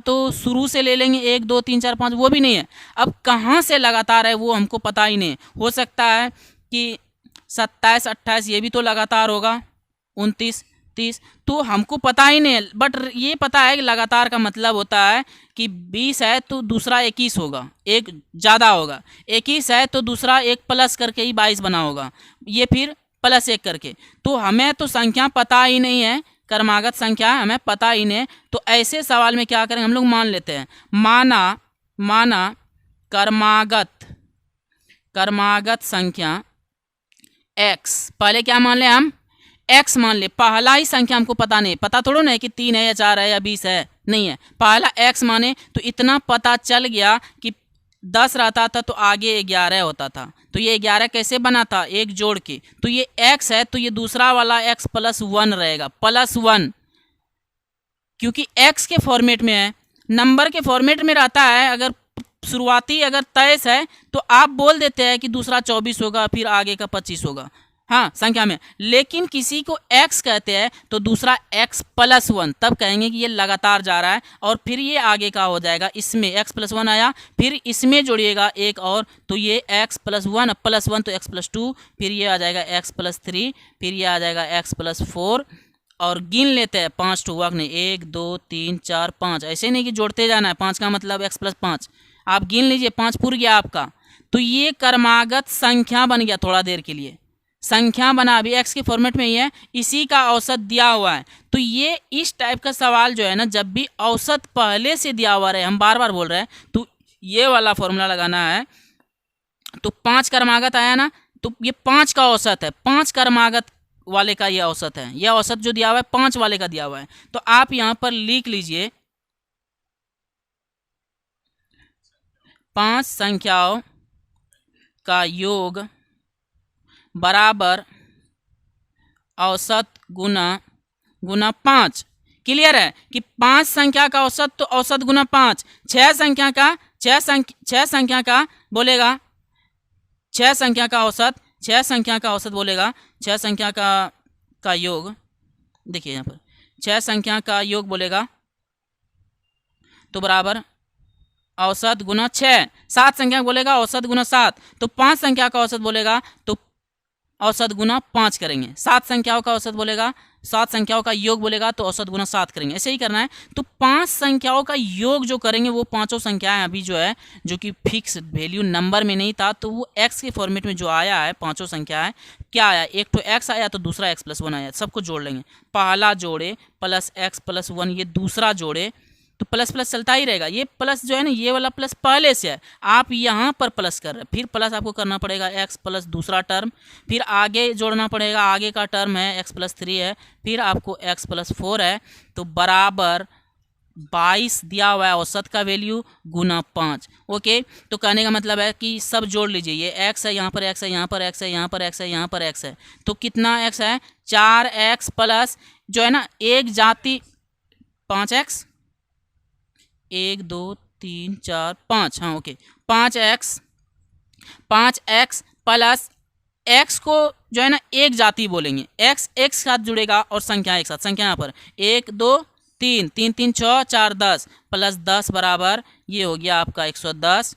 तो शुरू से ले लेंगे 1 2 3 4 5, वो भी नहीं है। अब कहाँ से लगातार है वो हमको पता ही नहीं। हो सकता है कि 27 28 ये भी तो लगातार होगा, 29 30, तो हमको पता ही नहीं है। बट ये पता है कि लगातार का मतलब होता है कि 20 है तो दूसरा 21 होगा, एक ज़्यादा होगा। 21 है तो दूसरा एक प्लस करके ही 22 बना होगा, ये फिर प्लस 1 करके। तो हमें तो संख्या पता ही नहीं है, क्रमागत संख्या हमें पता ही नहीं। तो ऐसे सवाल में क्या करेंगे हम लोग, मान लेते हैं। माना क्रमागत संख्या x, पहले क्या मान ले हम, x मान ले। पहला ही संख्या हमको पता नहीं, पता थोड़ा ना है कि 3 है या 4 है या 20 है, नहीं है। पहला x माने तो इतना पता चल गया कि 10 रहता था तो आगे 11 होता था। तो ये 11 कैसे बना था, एक जोड़ के। तो ये x है तो ये दूसरा वाला x +1 रहेगा, +1, क्योंकि x के फॉर्मेट में है, नंबर के फॉर्मेट में रहता है। अगर शुरुआती अगर 23 है तो आप बोल देते हैं कि दूसरा 24 होगा, फिर आगे का 25 होगा, हाँ संख्या में। लेकिन किसी को x कहते हैं तो दूसरा x +1, तब कहेंगे कि ये लगातार जा रहा है। और फिर ये आगे का हो जाएगा, इसमें x +1 आया, फिर इसमें जोड़िएगा एक और, तो ये x +1 +1 तो x +2, फिर ये आ जाएगा x +3, फिर ये आ जाएगा x +4। और गिन लेते हैं 5 ठुआ नहीं, 1 2 3 4 5, ऐसे नहीं कि जोड़ते जाना है। 5 का मतलब x +5, आप गिन लीजिए, 5 पूर गया आपका। तो ये क्रमागत संख्या बन गया, थोड़ा देर के लिए संख्या बना, अभी x के फॉर्मेट में ही है, इसी का औसत दिया हुआ है। तो ये इस टाइप का सवाल जो है ना, जब भी औसत पहले से दिया हुआ रहे, हम बार बार बोल रहे हैं, तो ये वाला फॉर्मूला लगाना है। तो 5 क्रमागत आया ना, तो ये 5 का औसत है, 5 क्रमागत वाले का ये औसत है। यह औसत जो दिया हुआ है 5 वाले का दिया हुआ है। तो आप यहाँ पर लिख लीजिए 5 संख्याओं का योग बराबर औसत गुना 5। क्लियर है कि 5 संख्या का औसत तो औसत गुना 5। 6 संख्या का बोलेगा, 6 संख्या का औसत, 6 संख्या का औसत बोलेगा, 6 संख्या का योग, देखिए यहाँ पर 6 संख्या का योग बोलेगा तो बराबर औसत गुना 6। 7 संख्या बोलेगा औसत गुना 7। तो 5 संख्या का औसत बोलेगा तो औसत गुना 5 करेंगे। 7 संख्याओं का औसत बोलेगा, 7 संख्याओं का योग बोलेगा तो औसत गुना 7 करेंगे। ऐसे ही करना है। तो 5 संख्याओं का योग जो करेंगे वो पांचों संख्याएं अभी जो है, जो कि फिक्स वैल्यू नंबर में नहीं था, तो वो x के फॉर्मेट में जो आया है, पांचों संख्याएं क्या आया, एक तो x आया तो दूसरा x +1 आया। सबको जोड़ लेंगे, पहला जोड़े प्लस x +1, ये दूसरा जोड़े तो प्लस प्लस चलता ही रहेगा। ये प्लस जो है ना, ये वाला प्लस पहले से है, आप यहाँ पर प्लस कर रहे हैं, फिर प्लस आपको करना पड़ेगा x प्लस दूसरा टर्म, फिर आगे जोड़ना पड़ेगा, आगे का टर्म है x +3 है, फिर आपको x +4 है, तो बराबर 22 दिया हुआ है औसत का वैल्यू गुना 5। ओके, तो कहने का मतलब है कि सब जोड़ लीजिए, ये x है, यहाँ पर x है, यहाँ पर x है, यहाँ पर x है, यहाँ पर x है, तो कितना x है, 4x प्लस जो है ना एक जाति 5x, 1 2 3 4 5, हाँ ओके, 5x प्लस x को जो है ना एक जाति बोलेंगे, x एक साथ जुड़ेगा और संख्या एक साथ, संख्या यहाँ पर 1 2 3 3 3 6 4 10 प्लस 10 बराबर ये हो गया आपका 110।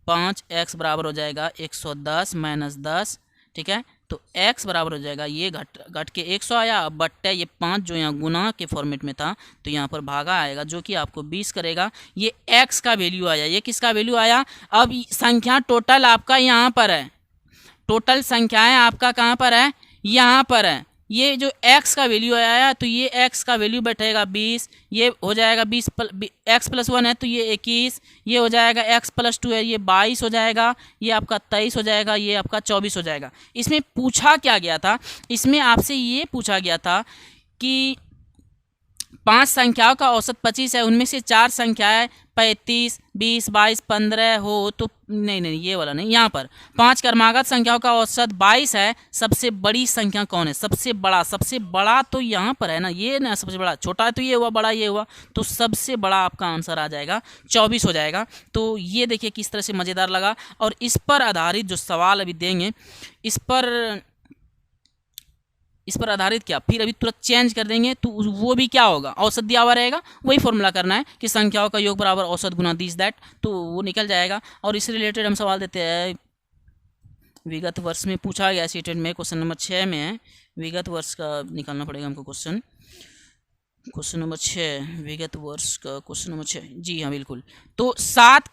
5x बराबर हो जाएगा 110 माइनस 10, ठीक है। तो x बराबर हो जाएगा, ये घट के 100 आया, अब बट्टे ये 5 जो यहाँ गुना के फॉर्मेट में था तो यहाँ पर भागा आएगा जो कि आपको 20 करेगा। ये x का वैल्यू आया, ये किसका वैल्यू आया। अब संख्या टोटल आपका यहाँ पर है, टोटल संख्याएं आपका कहाँ पर है, यहाँ पर है। ये जो x का वैल्यू आया तो ये x का वैल्यू बैठेगा 20, ये हो जाएगा 20, x +1 है तो ये 21, ये हो जाएगा x +2 है ये 22 हो जाएगा, ये आपका 23 हो जाएगा, ये आपका 24 हो जाएगा। इसमें पूछा क्या गया था, इसमें आपसे ये पूछा गया था कि 5 संख्याओं का औसत 25 है, उनमें से 4 संख्याएं 35 20 22 15 हो तो नहीं ये वाला नहीं, यहाँ पर 5 क्रमागत संख्याओं का औसत 22 है, सबसे बड़ी संख्या कौन है, सबसे बड़ा तो यहाँ पर है ना, ये ना सबसे बड़ा, छोटा है तो ये हुआ, बड़ा ये हुआ, तो सबसे बड़ा आपका आंसर आ जाएगा 24 हो जाएगा। तो ये देखिए किस तरह से मज़ेदार लगा। और इस पर आधारित जो सवाल अभी देंगे, इस पर इस पर आधारित क्या, फिर अभी तुरंत चेंज कर देंगे तो वो भी क्या होगा, औसत दिया हुआ रहेगा, वही फॉर्मूला करना है कि संख्याओं का योग बराबर औसत गुना दिस दैट, तो वो निकल जाएगा। और इससे रिलेटेड हम सवाल देते हैं, विगत वर्ष में पूछा गया सीटेट में, क्वेश्चन नंबर 6 में है, विगत वर्ष का निकालना पड़ेगा हमको क्वेश्चन नंबर 6, विगत वर्ष का क्वेश्चन नंबर 6, जी हाँ बिल्कुल। तो 7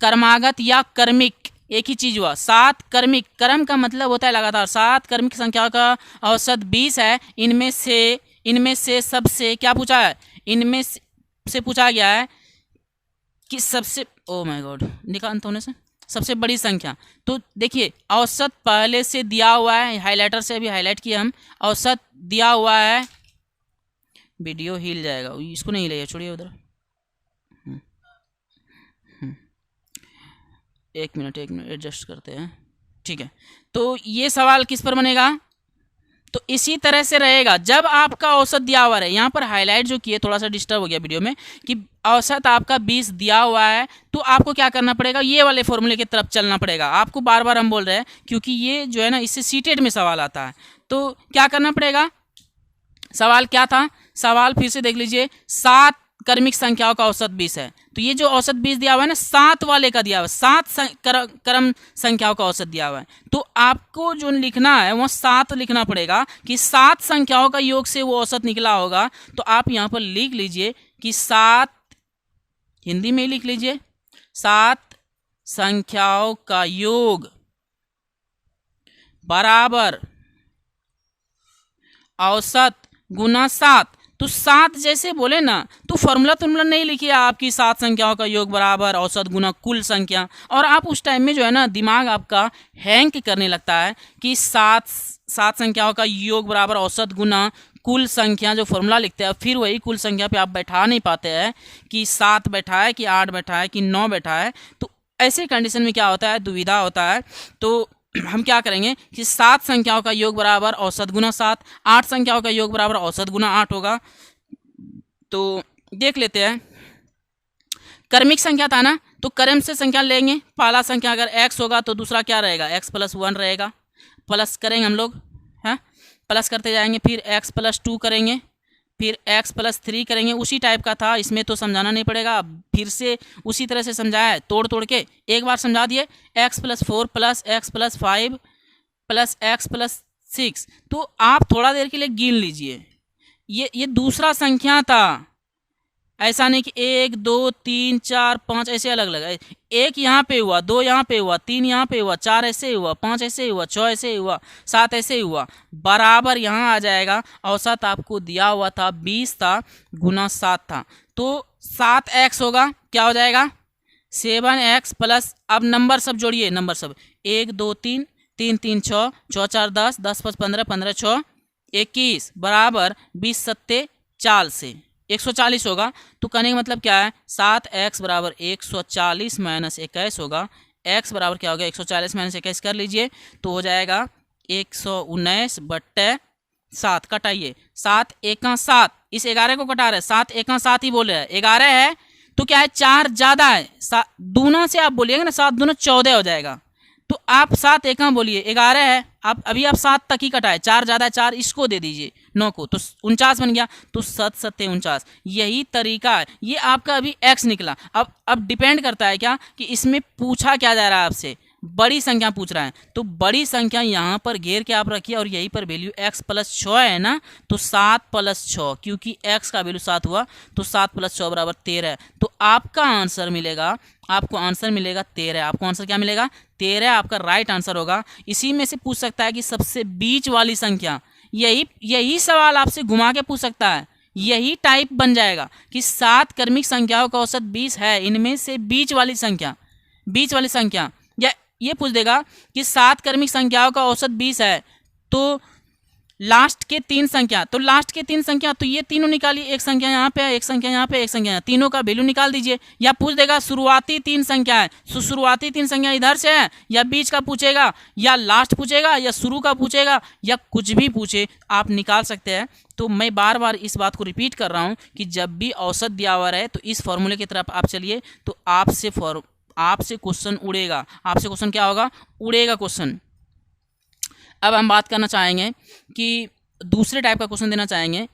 कर्मागत या कर्मिक एक ही चीज हुआ, 7 कर्मिक, कर्म का मतलब होता है लगातार, 7 कर्मिक संख्याओं का औसत 20 है। इनमें से सबसे क्या पूछा है, इनमें से पूछा गया है कि सबसे, ओ माय गॉड, निकालता होने से सबसे बड़ी संख्या। तो देखिए औसत पहले से दिया हुआ है, हाइलाइटर से अभी हाईलाइट किया हम, औसत दिया हुआ है, वीडियो हिल जाएगा, इसको नहीं हिलाइए, छोड़िए उधर, एक मिनट एडजस्ट करते हैं, ठीक है। तो ये सवाल किस पर बनेगा, तो इसी तरह से रहेगा, जब आपका औसत दिया हुआ है, यहाँ पर हाईलाइट जो किए थोड़ा सा डिस्टर्ब हो गया वीडियो में, कि औसत आपका 20 दिया हुआ है, तो आपको क्या करना पड़ेगा, ये वाले फॉर्मूले की तरफ चलना पड़ेगा आपको, बार बार हम बोल रहे हैं क्योंकि ये जो है ना इससे सीटेट में सवाल आता है। तो क्या करना पड़ेगा, सवाल क्या था, सवाल फिर से देख लीजिए, 7 कर्मिक संख्याओं का औसत 20 है, तो ये जो औसत 20 दिया हुआ है ना, 7 वाले का दिया हुआ है, 7 क्रम संख्याओं का औसत दिया हुआ है, तो आपको जो लिखना है वो 7 लिखना पड़ेगा कि 7 संख्याओं का योग से वो औसत निकला होगा। तो आप यहाँ पर लिख लीजिए कि 7, हिंदी में लिख लीजिए, 7 संख्याओं का योग बराबर औसत गुना 7। तो 7 जैसे बोले ना, तो फॉर्मूला नहीं लिखिए आपकी, 7 संख्याओं का योग बराबर औसत गुना कुल संख्या, और आप उस टाइम में जो है ना दिमाग आपका हैंग करने लगता है कि 7 संख्याओं का योग बराबर औसत गुना कुल संख्या, जो फॉर्मूला लिखते हैं फिर वही कुल संख्या पे आप बैठा नहीं पाते हैं कि 7 बैठा है कि 8 बैठा है कि 9 बैठा है। तो ऐसे कंडीशन में क्या होता है, दुविधा होता है। तो हम क्या करेंगे कि 7 संख्याओं का योग बराबर औसत गुना 7, 8 संख्याओं का योग बराबर औसत गुना 8 होगा। तो देख लेते हैं, कर्मिक संख्या था ना, तो कर्म से संख्या लेंगे, पहला संख्या अगर x होगा तो दूसरा क्या रहेगा, x + 1 रहेगा, प्लस करेंगे हम लोग, हैं प्लस करते जाएंगे, फिर x + 2 करेंगे, फिर x + 3 करेंगे। उसी टाइप का था, इसमें तो समझाना नहीं पड़ेगा, फिर से उसी तरह से समझाया है, तोड़ के एक बार समझा दिए, x + 4 + x + 5 + x + 6। तो आप थोड़ा देर के लिए गिन लीजिए, ये दूसरा संख्या था, ऐसा नहीं कि 1 2 3 4 5 ऐसे अलग अलग है, 1 यहाँ पे हुआ, 2 यहाँ पे हुआ, 3 यहाँ पे हुआ, 4 ऐसे हुआ, 5 ऐसे हुआ, 6 ऐसे हुआ, 7 ऐसे हुआ, बराबर यहाँ आ जाएगा। औसत आपको दिया हुआ था 20 था, गुना 7 था, तो 7x होगा, क्या हो जाएगा 7x प्लस, अब नंबर सब जोड़िए, नंबर सब 1 2 3 3 3 6 6 4 10 10 5 15 15 6 21 बराबर 20 7 4 से 140 होगा। तो कहने का मतलब क्या है, 7x बराबर 140 - 21 होगा, x बराबर क्या होगा 140 - 21 कर लीजिए, तो हो जाएगा 119/7। कटाइए, 7 1 7, इस 11 को कटा रहे, 7 1 7 ही बोल रहे हैं, 11 है तो क्या है 4 ज़्यादा है, दूना से आप बोलिएगा ना, 7 दूना 14 हो जाएगा, तो आप 7 1 बोलिए, 11 है, आप अभी आप 7 तक ही कटाए, 4 ज़्यादा है, 4 इसको दे दीजिए 9 को, तो 49 बन गया, तो 7 7 49। यही तरीका है, ये आपका अभी x निकला। अब डिपेंड करता है क्या कि इसमें पूछा क्या जा रहा है आपसे, बड़ी संख्या पूछ रहा है, तो बड़ी संख्या यहाँ पर घेर के आप रखिए, और यहीं पर वैल्यू x + 6 है ना, तो 7 + 6, क्योंकि x का वैल्यू 7 हुआ, तो 7 + 6 बराबर 13। तो आपका आंसर मिलेगा, आपको आंसर मिलेगा 13। आपको आंसर क्या मिलेगा 13, आपका राइट आंसर होगा। इसी में से पूछ सकता है कि सबसे बीच वाली संख्या, यही सवाल आपसे घुमा के पूछ सकता है, यही टाइप बन जाएगा कि 7 कर्मिक संख्याओं का औसत 20 है, इनमें से बीच वाली संख्या, या ये पूछ देगा कि 7 कर्मिक संख्याओं का औसत 20 है, तो लास्ट के 3 संख्या, तो लास्ट के 3 संख्या, तो ये तीनों निकालिए, एक संख्या यहाँ पे है, एक संख्या यहाँ पे, एक संख्या यहाँ, तीनों का वैल्यू निकाल दीजिए। या पूछ देगा शुरुआती 3 संख्या है, शुरुआती 3 संख्या इधर से है, या बीच का पूछेगा, या लास्ट पूछेगा, या शुरू का पूछेगा, या कुछ भी पूछे, आप निकाल सकते हैं। तो मैं बार बार इस बात को रिपीट कर रहा हूँ कि जब भी औसत दिया हुआ रहे तो इस फॉर्मूले की तरफ आप चलिए, तो आपसे क्वेश्चन उड़ेगा, आपसे क्वेश्चन क्या होगा, उड़ेगा क्वेश्चन। अब हम बात करना चाहेंगे कि दूसरे टाइप का क्वेश्चन देना चाहेंगे।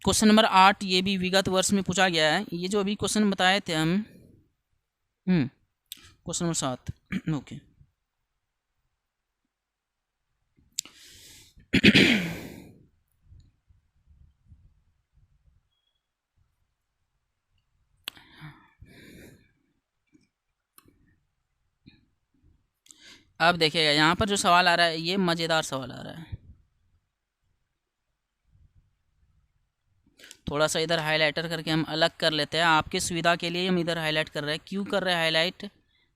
क्वेश्चन नंबर 8 ये भी विगत वर्ष में पूछा गया है। ये जो अभी क्वेश्चन बताए थे हम, क्वेश्चन नंबर 7 ओके। अब देखिएगा यहाँ पर जो सवाल आ रहा है ये मज़ेदार सवाल आ रहा है। थोड़ा सा इधर हाइलाइटर करके हम अलग कर लेते हैं, आपकी सुविधा के लिए हम इधर हाईलाइट कर रहे हैं। क्यों कर रहे हैं हाईलाइट?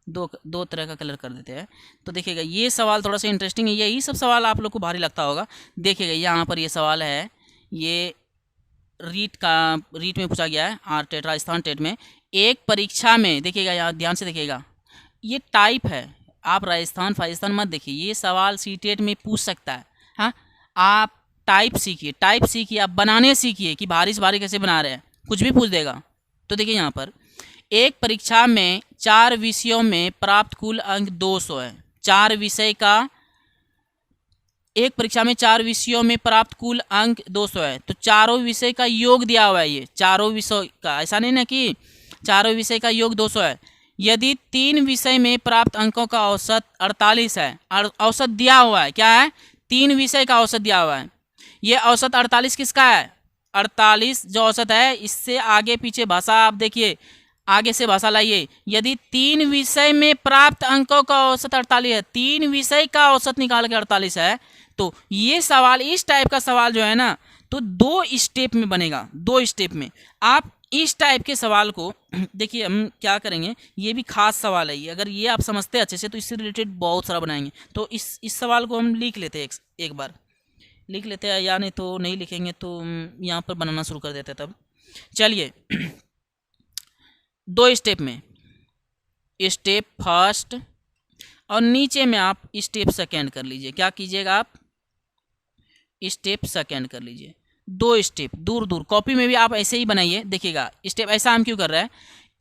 दो तरह का कलर कर देते हैं। तो देखिएगा ये सवाल थोड़ा सा इंटरेस्टिंग है। यही सब सवाल आप लोग को भारी लगता होगा। देखिएगा यहाँ पर ये सवाल है, ये रीट में पूछा गया है, आर टेट राजस्थान टेट में। एक परीक्षा में देखिएगा, यहाँ ध्यान से देखिएगा, ये टाइप है, आप राजस्थान फाइजस्थान मत देखिए, ये सवाल सी टेट में पूछ सकता है। हाँ, आप टाइप सीखिए, आप बनाने सीखिए कि भारी से भारी कैसे बना रहे हैं, कुछ भी पूछ देगा। तो देखिए यहाँ पर एक परीक्षा में 4 विषयों में प्राप्त कुल अंक 200 है। 4 विषय का, एक परीक्षा में 4 विषयों में प्राप्त कुल अंक 200 है। तो चारों विषय का योग दिया हुआ है, ये चारों विषय का, ऐसा नहीं ना कि चारों विषय का योग 200 है। यदि 3 विषय में प्राप्त अंकों का औसत 48 है, औसत दिया हुआ है, क्या है? 3 विषय का औसत दिया हुआ है। ये औसत 48 किसका है? 48 जो औसत है, इससे आगे पीछे भाषा आप देखिए, आगे से भाषा लाइए। यदि 3 विषय में प्राप्त अंकों का औसत 48 है, 3 विषय का औसत निकाल के 48 है, तो ये सवाल, इस टाइप का सवाल जो है ना, तो 2 स्टेप में बनेगा। 2 स्टेप में आप इस टाइप के सवाल को देखिए, हम क्या करेंगे, ये भी खास सवाल है ये, अगर ये आप समझते अच्छे से तो इससे रिलेटेड बहुत सारा बनाएंगे। तो इस सवाल को हम लिख लेते हैं, एक बार लिख लेते हैं, या नहीं तो नहीं लिखेंगे तो यहाँ पर बनाना शुरू कर देते हैं। तब चलिए 2 स्टेप में, स्टेप फर्स्ट और नीचे में आप स्टेप सेकेंड कर लीजिए। क्या कीजिएगा आप? स्टेप सेकेंड कर लीजिए। 2 स्टेप दूर दूर कॉपी में भी आप ऐसे ही बनाइए। देखिएगा स्टेप ऐसा हम क्यों कर रहे हैं,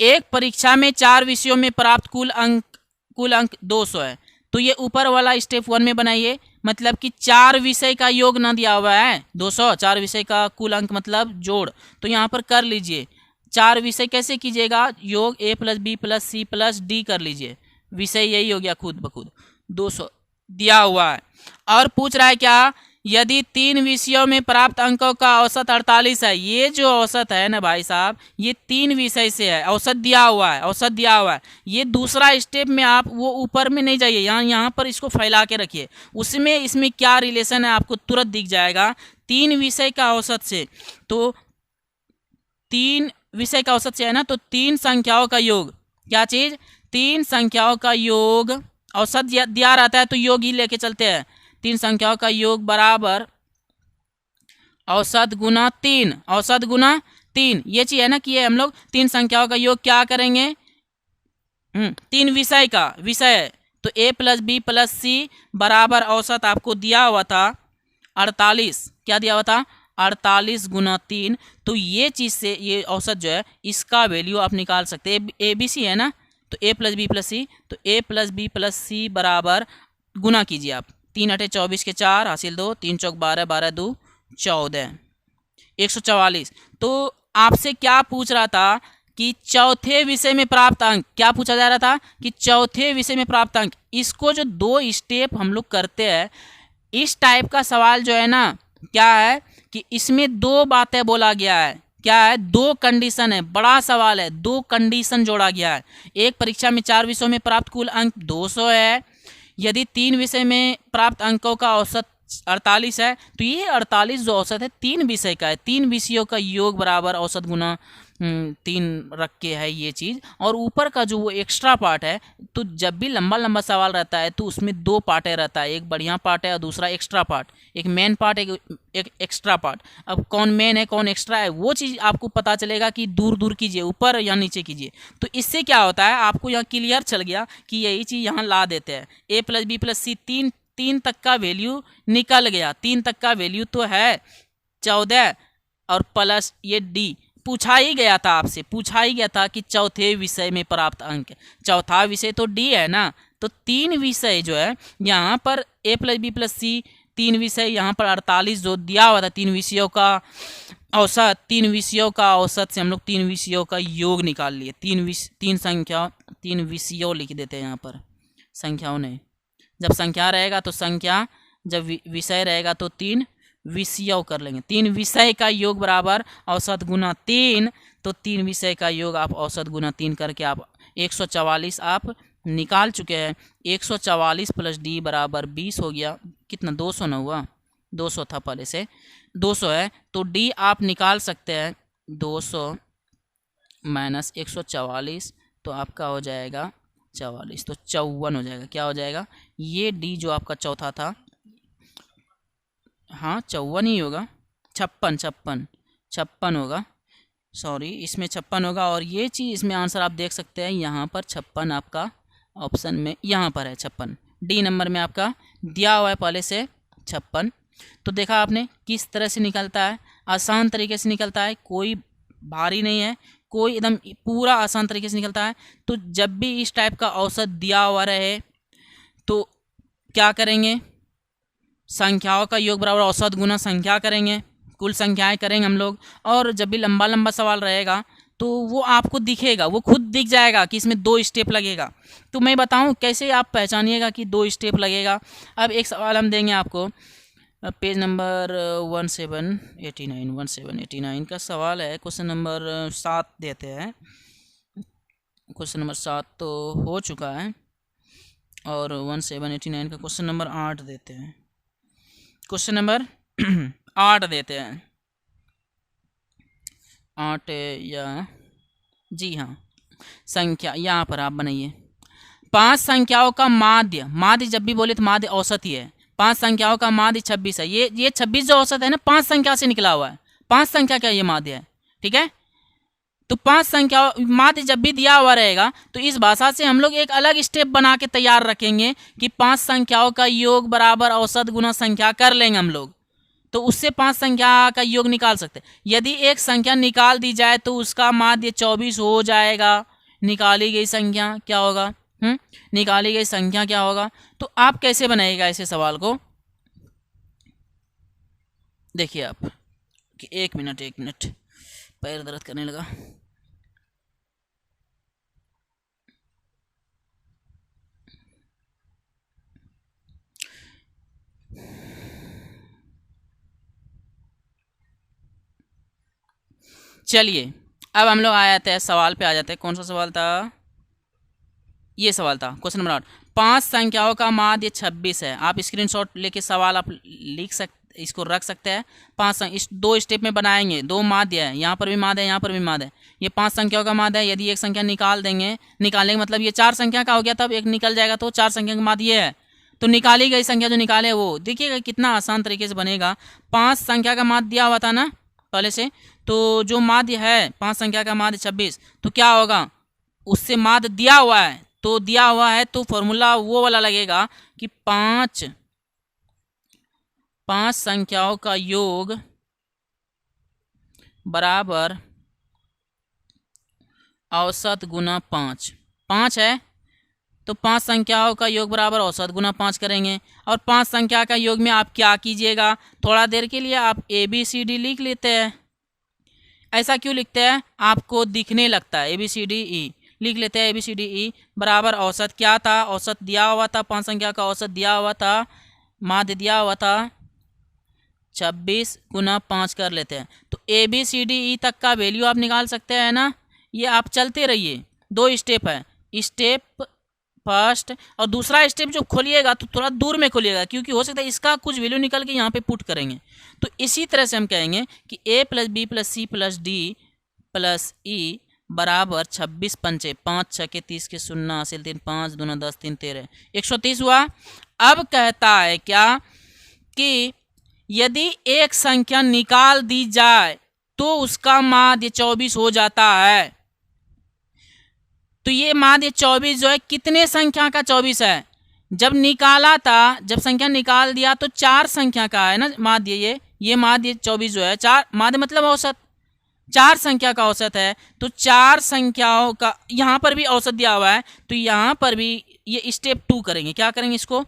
एक परीक्षा में 4 विषयों में प्राप्त कुल अंक 200 है। तो ये ऊपर वाला स्टेप 1 में बनाइए, मतलब कि 4 विषय का योग ना दिया हुआ है 200, 4 विषय का कुल अंक मतलब जोड़। तो यहाँ पर कर लीजिए 4 विषय कैसे कीजिएगा, योग A + B + C + D कर लीजिए। विषय यही हो गया खुद ब खुद, 200 दिया हुआ है। और पूछ रहा है क्या, यदि 3 विषयों में प्राप्त अंकों का औसत 48 है। ये जो औसत है ना भाई साहब, ये 3 विषय से है, औसत दिया हुआ है, ये दूसरा स्टेप में आप वो ऊपर में नहीं जाइए, यहाँ पर इसको फैला के रखिए। उसमें इसमें क्या रिलेशन है आपको तुरंत दिख जाएगा। 3 विषय का औसत से, तो 3 विषय का औसत से है ना, तो 3 संख्याओं का योग, क्या चीज़, 3 संख्याओं का योग, औसत दिया रहता है तो योग ही लेके चलते हैं। 3 संख्याओं का योग बराबर औसत गुना 3, औसत गुना 3, ये चीज़ है ना कि ये हम लोग 3 संख्याओं का योग क्या करेंगे, 3 विषय का, विषय तो A + B + C बराबर औसत आपको दिया हुआ था 48, क्या दिया हुआ था, 48 गुना 3। तो ये चीज़ से ये औसत जो है इसका वैल्यू आप निकाल सकते हैं। ABC है ना, तो A + B + C, तो A + B + C बराबर गुना कीजिए आप, 3 × 8 = 24 के 4 हासिल 2, 3 × 4 = 12, 12 × 2 = 14, 144। तो आपसे क्या पूछ रहा था कि चौथे विषय में प्राप्त अंक, क्या पूछा जा रहा था कि चौथे विषय में प्राप्त अंक। इसको जो 2 स्टेप हम लोग करते हैं, इस टाइप का सवाल जो है ना, क्या है कि इसमें 2 बातें बोला गया है, क्या है, 2 कंडीशन है, बड़ा सवाल है, 2 कंडीशन जोड़ा गया है। एक परीक्षा में 4 विषयों में प्राप्त कुल अंक 200 है, यदि 3 विषय में प्राप्त अंकों का औसत 48 है, तो ये 48 जो औसत है 3 विषय का है, 3 विषयों का योग बराबर औसत गुना 3 रख के है ये चीज़। और ऊपर का जो वो एक्स्ट्रा पार्ट है, तो जब भी लंबा लंबा सवाल रहता है तो उसमें 2 पार्टें रहता है, एक बढ़िया पार्ट है और दूसरा एक्स्ट्रा पार्ट, एक मेन पार्ट, एक एक्स्ट्रा पार्ट। अब कौन मेन है कौन एक्स्ट्रा है वो चीज़ आपको पता चलेगा कि दूर दूर कीजिए, ऊपर या नीचे कीजिए। तो इससे क्या होता है, आपको यहाँ क्लियर चल गया कि यही चीज़ यहाँ ला देते हैं। A + B + C 3 तक का वैल्यू निकल गया, 3 तक का वैल्यू तो है 14 और प्लस ये D। पूछा ही गया था आपसे, पूछा ही गया था कि चौथे विषय में प्राप्त अंक, चौथा विषय तो D है ना, तो 3 विषय जो है यहाँ पर a प्लस बी प्लस सी 3 विषय, यहाँ पर 48 जो दिया हुआ था 3 विषयों का औसत, 3 विषयों का औसत से हम लोग 3 विषयों का योग निकाल लिए। 3 विषयों लिख देते हैं यहाँ पर, संख्याओं ने। जब संख्या रहेगा तो संख्या, जब विषय रहेगा तो 3 विषयों कर लेंगे। 3 विषय का योग बराबर औसत गुना 3, तो 3 विषय का योग आप औसत गुना 3 करके आप 144 आप निकाल चुके हैं। 144 प्लस डी बराबर 20 हो गया। कितना, 200 ना हुआ, 200 था पहले से, 200 है तो डी आप निकाल सकते हैं। 200 माइनस 144 तो आपका हो जाएगा 44, तो 54 हो जाएगा। क्या हो जाएगा, ये डी जो आपका चौथा था, हाँ 54 ही होगा, 56 होगा, सॉरी इसमें 56 होगा। और ये चीज़ इसमें आंसर आप देख सकते हैं, यहाँ पर 56 आपका ऑप्शन में यहाँ पर है 56, डी नंबर में आपका दिया हुआ है पहले से 56। तो देखा आपने किस तरह से निकलता है, आसान तरीके से निकलता है, कोई भारी नहीं है, कोई एकदम पूरा आसान तरीके से निकलता है। तो जब भी इस टाइप का औसत दिया हुआ रहे तो क्या करेंगे, संख्याओं का योग बराबर औसत गुना संख्या करेंगे, कुल संख्याएं करेंगे हम लोग। और जब भी लंबा लंबा सवाल रहेगा तो वो आपको दिखेगा, वो खुद दिख जाएगा कि इसमें 2 स्टेप लगेगा। तो मैं बताऊं कैसे आप पहचानिएगा कि 2 स्टेप लगेगा। अब एक सवाल हम देंगे आपको, पेज नंबर 1789 का सवाल है, क्वेश्चन नंबर 7 देते हैं। क्वेश्चन नंबर 7 तो हो चुका है, और 1789 का क्वेश्चन नंबर 8 देते हैं। क्वेश्चन नंबर 8 देते हैं, 8 या जी हाँ, संख्या यहाँ पर आप बनाइए। 5 संख्याओं का माध्य, माध्य जब भी बोले तो माध्य औसत ही है। 5 संख्याओं का माध्य 26 है। ये 26 जो औसत है ना, 5 संख्या से निकला हुआ है। 5 संख्या का ये माध्य है, ठीक है। तो 5 संख्या माध्य जब भी दिया हुआ रहेगा तो इस भाषा से हम लोग एक अलग स्टेप बना के तैयार रखेंगे कि 5 संख्याओं का योग बराबर औसत गुना संख्या कर लेंगे हम लोग। तो उससे 5 संख्या का योग निकाल सकते हैं। यदि एक संख्या निकाल दी जाए तो उसका माध्य 24 हो जाएगा। निकाली गई संख्या क्या होगा, निकाली गई संख्या क्या होगा। तो आप कैसे बनाइएगा ऐसे सवाल को, देखिए आप कि एक मिनट पैर दर्द करने लगा। चलिए अब हम लोग आ जाते हैं सवाल पे, आ जाते हैं। कौन सा सवाल था, ये सवाल था क्वेश्चन नंबर 8। 5 संख्याओं का माध्य 26 है। आप स्क्रीनशॉट लेके सवाल आप लिख सकते, इसको रख सकते हैं। 5 इस 2 स्टेप में बनाएंगे, 2 माध्य है, यहाँ पर भी माध्य है, यहाँ पर भी माध्य है। ये 5 संख्याओं का माध्य है। यदि एक संख्या निकाल देंगे, निकालने का मतलब ये 4 संख्या का हो गया, तब एक निकल जाएगा, तो 4 संख्या का माध्य ये है। तो निकाली गई संख्या जो निकाले वो देखिएगा कितना आसान तरीके से बनेगा। 5 संख्या का माध्य दिया हुआ था ना पहले से, तो जो माध्य है 5 संख्या का माध्य 26, तो क्या होगा, उससे माध्य दिया हुआ है, तो दिया हुआ है तो फॉर्मूला वो वाला लगेगा कि 5 संख्याओं का योग बराबर औसत गुना 5 है, तो 5 संख्याओं का योग बराबर औसत गुना 5 करेंगे। और 5 संख्या का योग में आप क्या कीजिएगा, थोड़ा देर के लिए आप ABCD लिख लेते हैं। ऐसा क्यों लिखते हैं, आपको दिखने लगता है। ABCDE लिख लेते हैं। ABCDE बराबर औसत क्या था, औसत दिया हुआ था, 5 संख्या का औसत दिया हुआ था, माध्य दिया हुआ था 26 गुना 5 कर लेते हैं। तो ABCDE तक का वैल्यू आप निकाल सकते हैं ना। ये आप चलते रहिए, 2 स्टेप है, स्टेप फर्स्ट और दूसरा स्टेप जो खोलिएगा तो थोड़ा दूर में खोलिएगा, क्योंकि हो सकता है इसका कुछ वैल्यू निकल के यहाँ पे पुट करेंगे। तो इसी तरह से हम कहेंगे कि A + B + C + D + E बराबर 26 पंचे 5 6 के 30 के 0 हासिल 3 5 दूना 10 3 13 130 हुआ। अब कहता है क्या कि यदि एक संख्या निकाल दी जाए तो उसका माध्य 24 हो जाता है। तो ये माध्य 24 जो है कितने संख्या का 24 है, जब निकाला था, जब संख्या निकाल दिया तो 4 संख्या का है ना माध्य। ये माध्य 24 जो है 4 माध्य मतलब औसत, 4 संख्या का औसत है, तो 4 संख्याओं का यहाँ पर भी औसत दिया हुआ है, तो यहाँ पर भी ये स्टेप 2 करेंगे। क्या करेंगे? इसको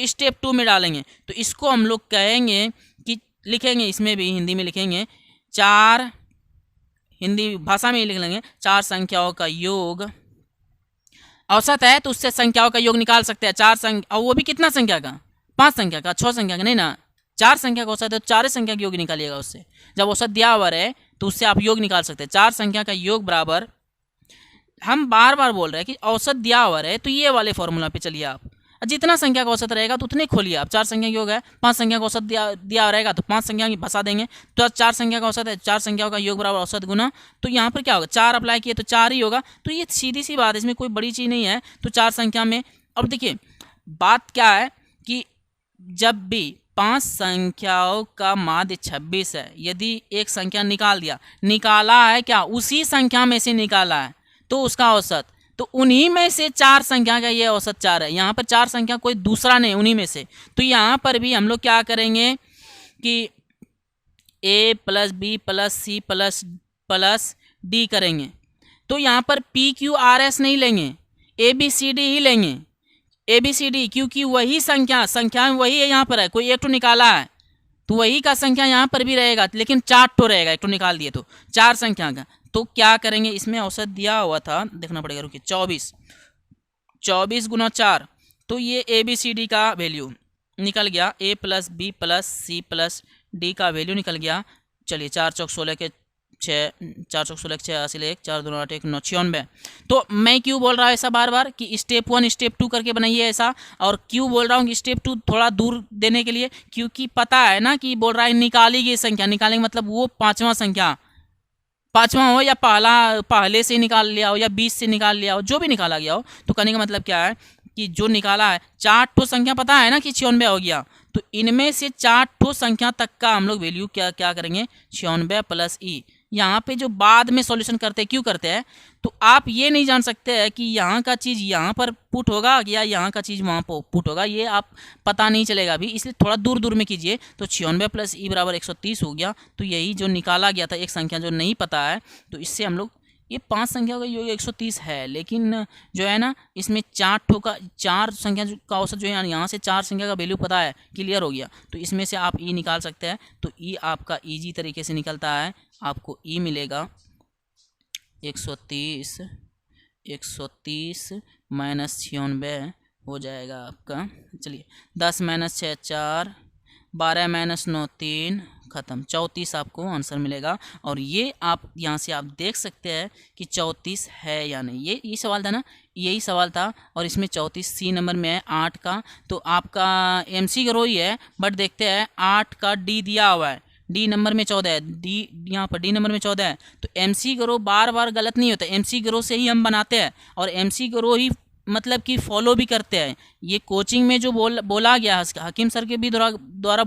स्टेप 2 में डालेंगे। तो इसको हम लोग कहेंगे कि लिखेंगे, इसमें भी हिंदी में लिखेंगे 4, हिंदी भाषा में ही लिख लेंगे 4 संख्याओं का योग औसत है, तो उससे संख्याओं का योग निकाल सकते हैं। 4 संख्या, और वो भी कितना संख्या का? 5 संख्या का, 6 संख्या का नहीं ना, 4 संख्या का औसत है, तो 4 संख्या का योग निकालिएगा उससे। जब औसत दिया हुआ है तो उससे आप योग निकाल सकते हैं। 4 संख्या का योग बराबर, हम बार बार बोल रहे हैं कि औसत दिया हुआ है, तो ये वाले फॉर्मूला पे चलिए आप। जितना संख्या का औसत रहेगा तो उतने खोलिए आप। 4 संख्या का योग है, 5 संख्या का औसत दिया रहेगा तो 5 संख्या की बसा देंगे। तो 4 संख्या का औसत है, 4 संख्याओं का योग बराबर औसत गुना, तो यहाँ पर क्या होगा? 4 अप्लाई किए तो 4 ही होगा। तो ये सीधी सी बात है, इसमें कोई बड़ी चीज़ नहीं है। तो 4 संख्या में, अब देखिए बात क्या है कि जब भी 5 संख्याओं का माध्य 26 है, यदि एक संख्या निकाला है क्या? उसी संख्या में से निकाला है, तो उसका औसत, तो उन्हीं में से 4 संख्या का ये औसत 4 है। यहाँ पर 4 संख्या कोई दूसरा नहीं, उन्हीं में से। तो यहाँ पर भी हम लोग क्या करेंगे कि a plus B plus C plus D करेंगे। तो यहाँ पर पी क्यू आर एस नहीं लेंगे, ए बी सी डी ही लेंगे। ए बी सी डी, क्योंकि वही संख्या में वही है, यहाँ पर है, कोई एक तो निकाला है तो वही का संख्या यहाँ पर भी रहेगा, लेकिन 4 तो रहेगा, एक तो निकाल दिए तो 4 संख्या का। तो क्या करेंगे? इसमें औसत दिया हुआ था, देखना पड़ेगा, रुकिए, 24 गुना 4, तो ये ए बी सी डी का वैल्यू निकल गया, A plus B plus C plus D का वैल्यू निकल गया। चलिए 4 चौक 16 के 6, 4 चौक 16 6 80 1 4 2 8 1 9 96। तो मैं क्यों बोल रहा हूँ ऐसा बार बार कि स्टेप 1 स्टेप 2 करके बनाइए ऐसा, और क्यों बोल रहा हूँ कि स्टेप 2 थोड़ा दूर देने के लिए, क्योंकि पता है ना कि बोल रहा है निकाली गई संख्या, निकालेंगे मतलब वो 5वां संख्या, 5वां हो या पहले से निकाल लिया हो या 20 से निकाल लिया हो, जो भी निकाला गया हो। तो कहने का मतलब क्या है कि जो निकाला है 4 ठो संख्या, पता है ना कि 96 हो गया, तो इनमें से 4 ठो संख्या तक का हम लोग वैल्यू क्या करेंगे? 96 प्लस ई। यहाँ पे जो बाद में सॉल्यूशन करते हैं, क्यों करते हैं? तो आप ये नहीं जान सकते हैं कि यहाँ का चीज़ यहाँ पर पुट होगा या यहाँ का चीज़ वहाँ पर पुट होगा, ये आप पता नहीं चलेगा अभी, इसलिए थोड़ा दूर दूर में कीजिए। तो 96 प्लस ई बराबर 130 हो गया। तो यही जो निकाला गया था, एक संख्या जो नहीं पता है, तो इससे हम लोग, ये 5 संख्या का योग 130 है, लेकिन जो है ना इसमें 4 संख्या का औसत जो है, यहाँ से 4 संख्या का वैल्यू पता है, क्लियर हो गया। तो इसमें से आप ई निकाल सकते हैं। तो ई आपका ईजी तरीके से निकलता है, आपको ई मिलेगा 130 माइनस 96 हो जाएगा आपका। चलिए 10 माइनस 6 4, 12 माइनस 9 3, ख़त्म, 34 आपको आंसर मिलेगा। और ये आप यहाँ से आप देख सकते हैं कि 34 है या नहीं। ये सवाल था ना, यही सवाल था, और इसमें 34 सी नंबर में है 8 का। तो आपका MC ग्रो ही है, बट देखते हैं 8 का डी दिया हुआ है, डी नंबर में 14 है, डी यहाँ पर डी नंबर में 14 है। तो MC ग्रो बार बार गलत नहीं होता, MC ग्रो से ही हम बनाते हैं, और MC ग्रो ही मतलब कि फॉलो भी करते हैं। ये कोचिंग में जो बोला गया, हकीम सर के भी द्वारा